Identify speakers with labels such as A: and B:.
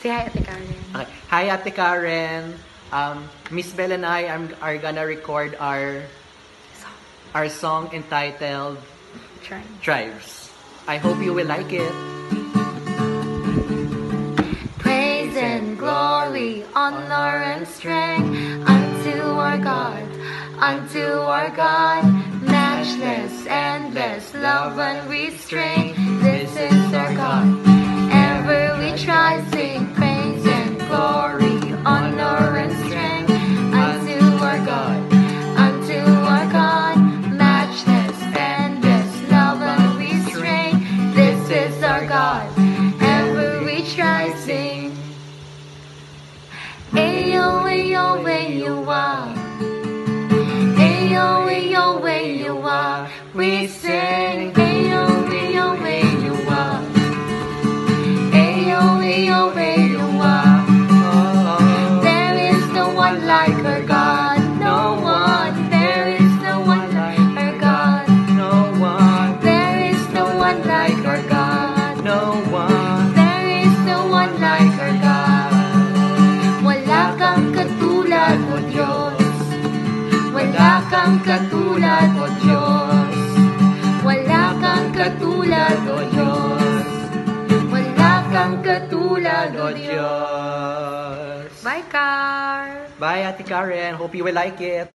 A: Say hi, Ate Karen.
B: Okay. Hi, Ate Karen. Miss Belle and I are gonna record our song entitled Tribes. I hope you will like it.
A: Praise and glory, honor and strength unto our God, matchless, endless, love unrestrained. This is our God. Ever we try, sing praise and glory, honor and strength unto our God, matchless, endless, love unrestrained. This is our God. Ever we try, sing. Ayo, ayo, ayo, ayo, ayo, ayo, we sing. Ayo, ayo, ayo, ayo, ayo, ayo, there is no one like our God. No one. There is no one like our God.
B: No one,
A: There is no one like our God.
B: no one.
A: There is no one like our God. Wala kang katulad, O Diyos. Wala kang katulad, O Diyos. Wala kang katulad, O Diyos. Wala kang katulad, O Diyos.
B: Diyos.
A: Bye, Car!
B: Bye, Ate Karen. Hope you will like it.